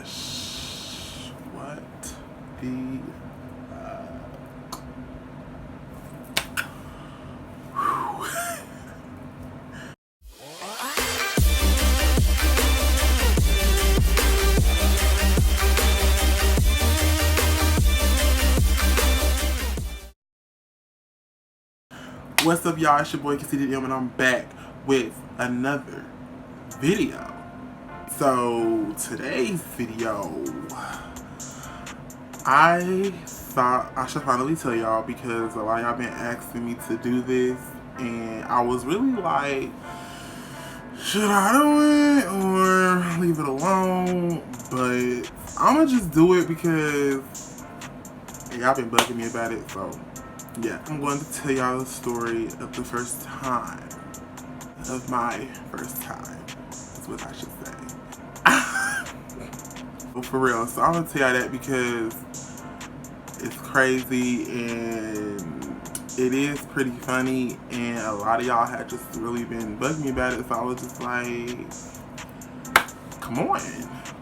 gosh. What the... What's up, y'all? It's your boy Conceited M, and I'm back with another video. So today's video, I thought I should finally tell y'all because a lot of y'all been asking me to do this, and I was really like, should I do it or leave it alone? But I'm gonna just do it because y'all been bugging me about it. So yeah, I'm going to tell y'all the story of the first time. Of my first time, is what I should say. For real, so I'm gonna tell y'all that because it's crazy and it is pretty funny, and a lot of y'all had just really been bugging me about it, so I was just like, come on,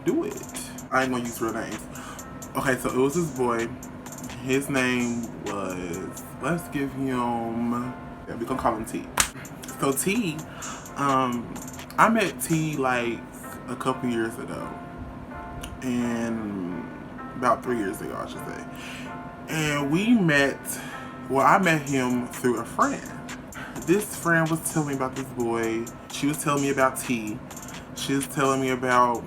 do it. I ain't gonna use real names. Okay, so it was this boy. His name was, let's give him, yeah, we're gonna call him T. So T, I met T like a couple years ago, and about 3 years ago, I should say. And we met, well, I met him through a friend. This friend was telling me about this boy. She was telling me about T. She was telling me about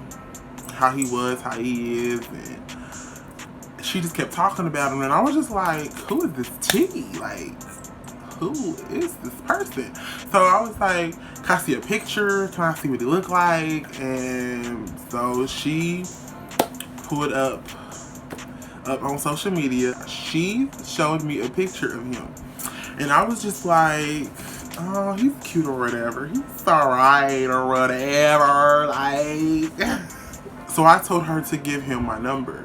how he was, how he is, and she just kept talking about him, and I was just like, who is this T? Like, who is this person? So I was like, can I see a picture? Can I see what he look like? And so she pulled up on social media. She showed me a picture of him, and I was just like, oh, he's cute or whatever. He's alright or whatever. Like, so I told her to give him my number,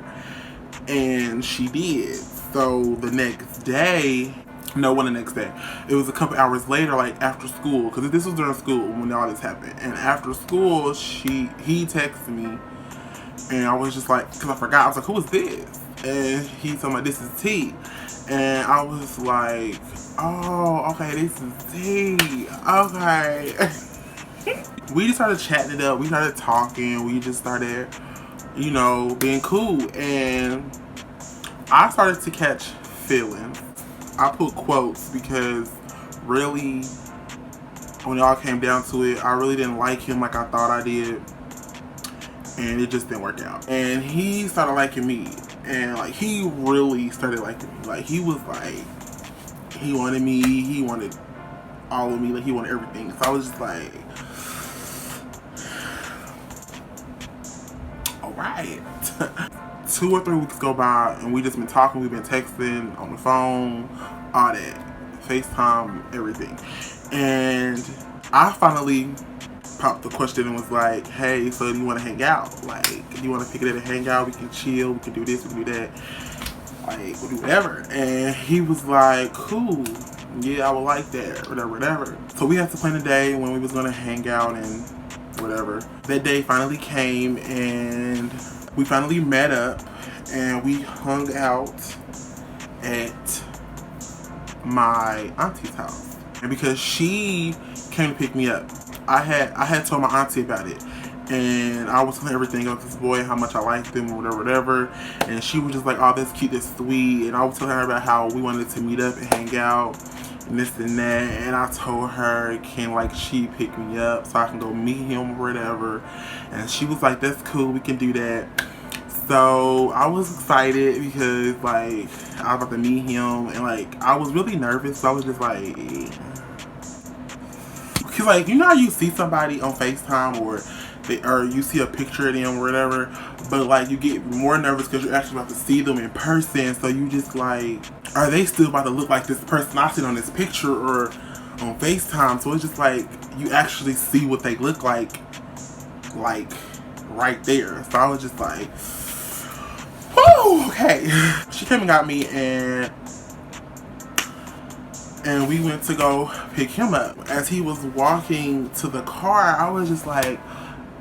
and she did. So the next day, no, one the next day. It was a couple hours later, like after school, because this was during school when all this happened. And after school, he texted me, and I was just like, because I forgot, I was like, who is this? And he told me, this is T. And I was like, oh, okay, this is T. Okay. We just started chatting it up. We started talking. We just started, you know, being cool. And I started to catch feelings. I put quotes because really, when it all came down to it, I really didn't like him like I thought I did, and it just didn't work out. And he started liking me, and like he really started liking me. Like he was like, he wanted me, he wanted all of me, like he wanted everything. So I was just like, all right. 2 or 3 weeks go by, and we just been talking. We've been texting on the phone, all that, FaceTime, everything. And I finally popped the question and was like, hey, so do you want to hang out? Like, do you want to pick it up and hang out? We can chill, we can do this, we can do that, like, we'll do whatever. And he was like, cool, yeah, I would like that, whatever. So we had to plan a day when we was gonna hang out and whatever. That day finally came, and we finally met up, and we hung out at my auntie's house. And because she came to pick me up, I had told my auntie about it, and I was telling everything of this boy, how much I liked him, or whatever. And she was just like, oh, that's cute, that's sweet. And I was telling her about how we wanted to meet up and hang out, and this and that. And I told her, can like she pick me up so I can go meet him or whatever. And she was like, that's cool, we can do that. So I was excited because like I was about to meet him, and like I was really nervous. So I was just like, cause like, you know how you see somebody on FaceTime or you see a picture of them or whatever, but like you get more nervous because you're actually about to see them in person. So you just like, are they still about to look like this person I seen on this picture or on FaceTime? So it's just like you actually see what they look like right there. So I was just like, whoo, okay. She came and got me, and we went to go pick him up. As he was walking to the car, I was just like,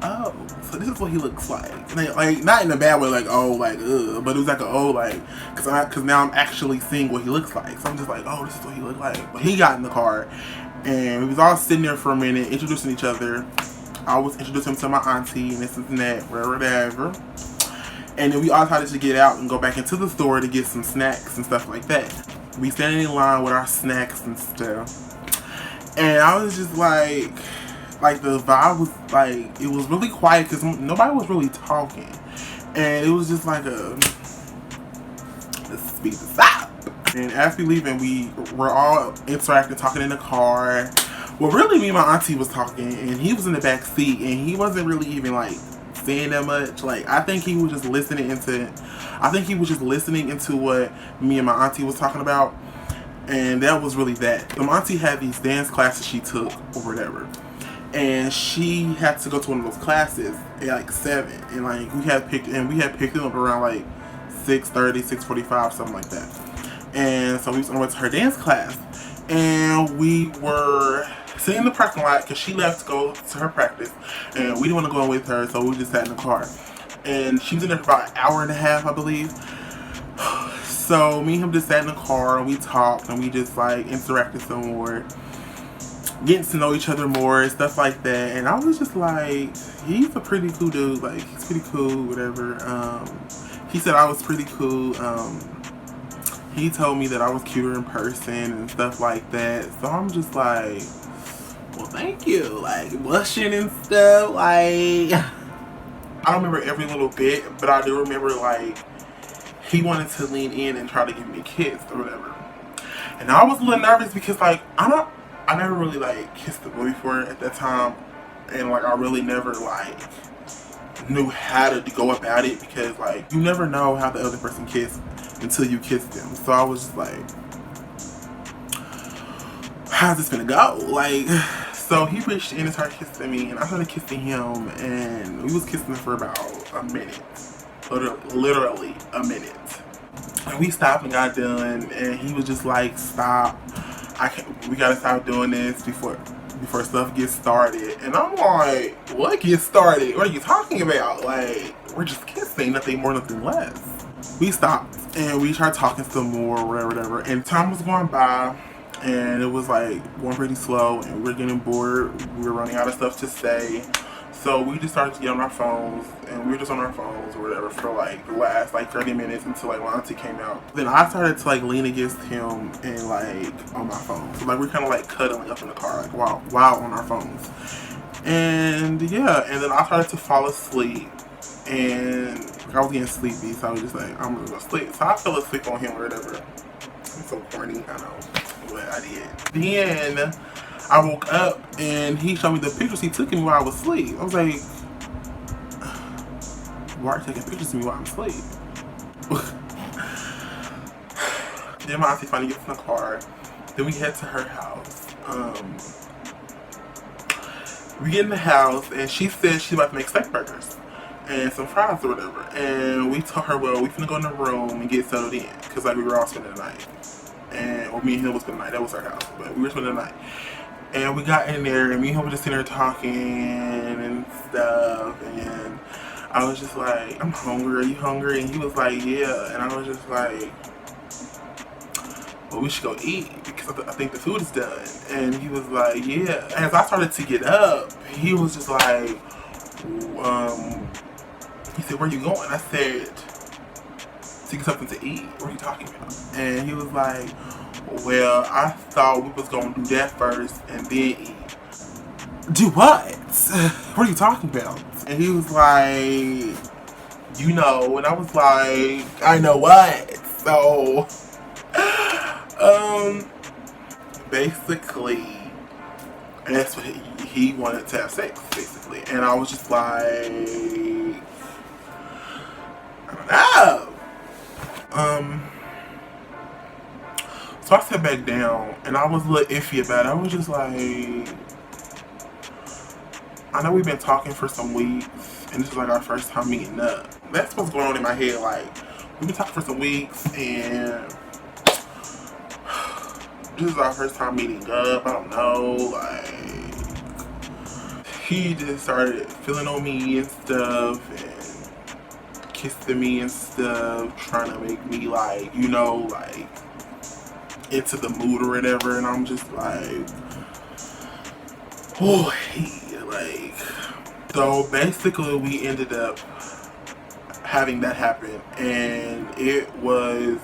oh, so this is what he looks like. And like, not in a bad way, like, oh, like, ugh, but it was like, oh, like, cause now I'm actually seeing what he looks like. So I'm just like, oh, this is what he looked like. But he got in the car, and we was all sitting there for a minute, introducing each other. I was introducing him to my auntie, and this and that, whatever. And then we all decided to get out and go back into the store to get some snacks and stuff like that. We standing in line with our snacks and stuff. And I was just like the vibe was like, it was really quiet because nobody was really talking. And it was just like let's speed this up. And as we leaving, we were all interacting, talking in the car. Well, really, me and my auntie was talking, and he was in the back seat, and he wasn't really even like saying that much. Like, I think he was just listening into what me and my auntie was talking about. And that was really that. My auntie had these dance classes she took or whatever. And she had to go to one of those classes at like 7. And like we had picked him up around like 6:30, 6:45, something like that. And so we went to her dance class. And we were sitting in the parking lot because she left to go to her practice. And we didn't want to go in with her, so we just sat in the car. And she was in there for about an hour and a half, I believe. So me and him just sat in the car and we talked and we just like interacted some more, getting to know each other more and stuff like that. And I was just like, he's a pretty cool dude. Like, he's pretty cool, whatever. He said I was pretty cool. He told me that I was cuter in person and stuff like that. So I'm just like, well, thank you. Like, blushing and stuff. Like, I don't remember every little bit, but I do remember like he wanted to lean in and try to give me a kiss or whatever. And I was a little nervous because like I never really like kissed a boy before at that time, and like I really never like knew how to go about it because like you never know how the other person kissed until you kiss them. So I was just like, how's this gonna go? Like, so he reached in and started kissing me, and I started kissing him, and we was kissing for about a minute. Literally a minute. And we stopped and got done, and he was just like, stop, we gotta stop doing this before stuff gets started. And I'm like, what gets started? What are you talking about? Like, we're just kissing, nothing more, nothing less. We stopped and we tried talking some more or whatever, and time was going by and it was like going pretty slow and we were getting bored. We were running out of stuff to say. So we just started to get on our phones, and we were just on our phones or whatever for like the last like 30 minutes until like my auntie came out. Then I started to like lean against him and like on my phone. So like we're kind of like cuddling up in the car like while on our phones. And yeah, and then I started to fall asleep, and I was getting sleepy, so I was just like, I'm gonna go sleep. So I fell asleep on him or whatever. I'm so corny, I know, but I did. Then I woke up and he showed me the pictures he took of me while I was asleep. I was like, why are you taking pictures of me while I'm asleep? Then my auntie finally gets in the car. Then we head to her house. We get in the house and she said she's about to make steak burgers and some fries or whatever. And we told her, well, we finna go in the room and get settled in. Cause like we were all spending the night. Or me and him was spending the night. That was our house. But we were spending the night. And we got in there, and me and him were just sitting there talking and stuff, and I was just like, I'm hungry, are you hungry? And he was like, yeah, and I was just like, well, we should go eat, because I think the food is done. And he was like, yeah. As I started to get up, he was just like, he said, where you going? I said, to get something to eat. What are you talking about? And he was like, well, I thought we was gonna do that first and then eat. Do what? What are you talking about? And he was like, you know, and I was like, I know what? So, basically, that's what he wanted to have sex, basically. And I was just like, I don't know. So I sat back down, and I was a little iffy about it. I was just like, I know we've been talking for some weeks, and this is like our first time meeting up. That's what's going on in my head. Like, we've been talking for some weeks, and this is our first time meeting up. I don't know, like, he just started feeling on me and stuff and kissing me and stuff, trying to make me like, you know, like into the mood or whatever. And I'm just like, oh, like, so basically we ended up having that happen, and it was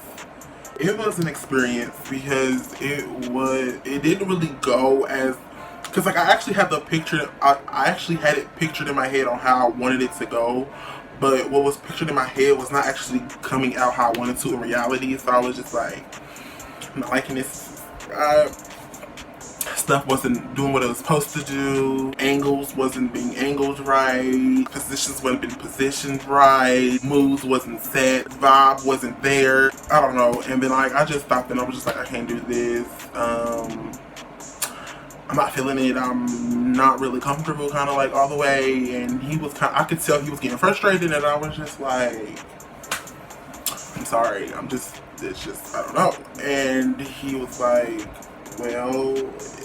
an experience because it didn't really go as, because like I actually had the picture, I actually had it pictured in my head on how I wanted it to go, but what was pictured in my head was not actually coming out how I wanted to in reality. So I was just like, I'm not liking this. Stuff wasn't doing what it was supposed to do. Angles wasn't being angled right. Positions wasn't being positioned right. Moves wasn't set. Vibe wasn't there. I don't know. And then like I just stopped and I was just like, I can't do this. I'm not feeling it. I'm not really comfortable, kind of like all the way. And he was I could tell he was getting frustrated, and I was just like, I'm sorry. It's just, I don't know. And he was like, well,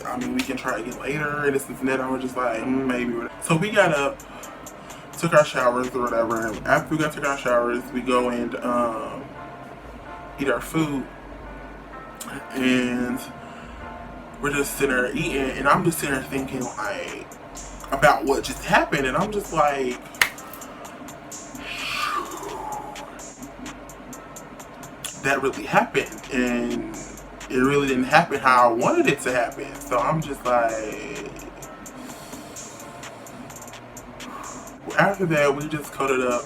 I mean, we can try again later, and this and that. I was just like, maybe. So we got up, took our showers or whatever, and after we took our showers, we go and eat our food, and we're just sitting there eating, and I'm just sitting there thinking like about what just happened, and I'm just like, that really happened, and it really didn't happen how I wanted it to happen. So I'm just like, after that we just coated up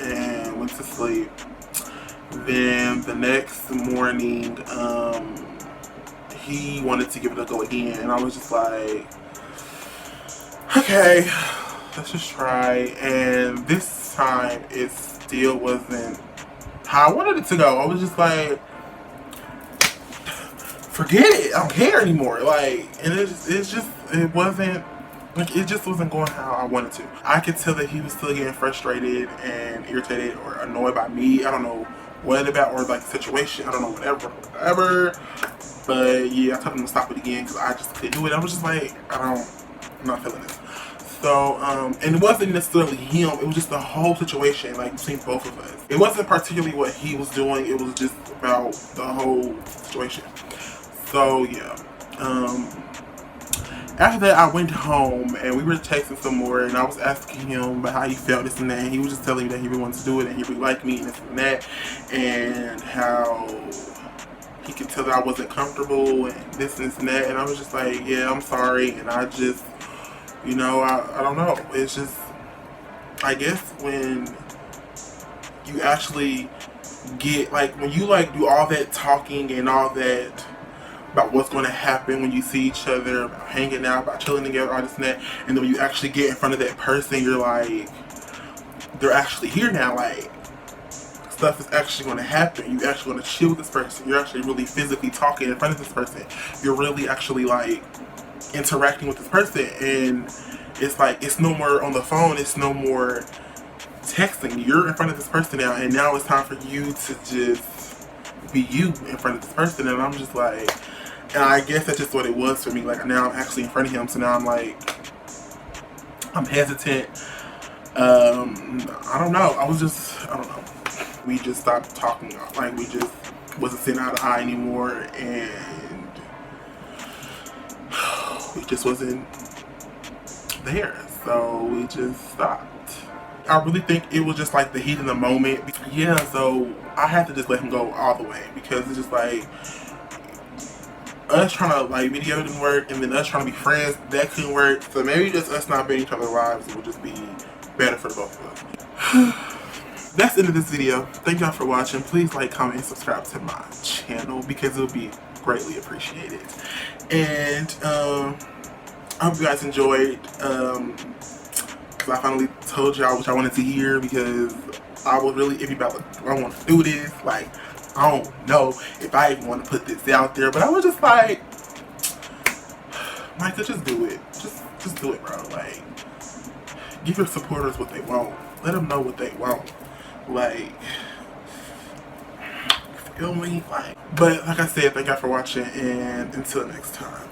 and went to sleep. Then the next morning, he wanted to give it a go again, and I was just like, okay, let's just try. And this time it still wasn't how I wanted it to go. I was just like, forget it, I don't care anymore. Like, and it just wasn't going how I wanted to. I could tell that he was still getting frustrated and irritated or annoyed by me. I don't know what about, or like the situation, I don't know, whatever. But yeah, I told him to stop it again because I just couldn't do it. I was just like, I'm not feeling this. So, and it wasn't necessarily him, it was just the whole situation, like between both of us. It wasn't particularly what he was doing, it was just about the whole situation. So yeah, after that I went home and we were texting some more, and I was asking him about how he felt, this and that, and he was just telling me that he really wanted to do it and he really liked me and this and that, and how he could tell that I wasn't comfortable and this and that, and I was just like, yeah, I'm sorry. And I just, you know, I don't know, it's just, I guess when you actually get, like, when you like do all that talking and all that about what's going to happen when you see each other, about hanging out, about chilling together, all this and that, and then when you actually get in front of that person, you're like, they're actually here now, like, stuff is actually going to happen. You're actually going to chill with this person. You're actually really physically talking in front of this person. You're really actually like interacting with this person, and it's like, it's no more on the phone, it's no more texting. You're in front of this person now, and now it's time for you to just be you in front of this person. And I'm just like, and I guess that's just what it was for me. Like, now I'm actually in front of him, so now I'm like, I'm hesitant. I don't know. I don't know. We just stopped talking. Like, we just wasn't seeing eye to eye anymore, and we just wasn't there. So we just stopped. I really think it was just like the heat of the moment. Yeah, so I had to just let him go all the way, because it's just like, us trying to like be together didn't work, and then us trying to be friends, that couldn't work. So maybe just us not being each other's lives would just be better for both of us. That's the end of this video. Thank y'all for watching. Please like, comment, and subscribe to my channel, because it would be greatly appreciated. And I hope you guys enjoyed. I finally told y'all what I wanted to hear, because I was really iffy about what I want to do this. Like, I don't know if I even want to put this out there, but I was just like, Micah, just do it. Just do it, bro. Like, give your supporters what they want. Let them know what they want. Like, you feel me? Like, but like I said, thank y'all for watching, and until next time.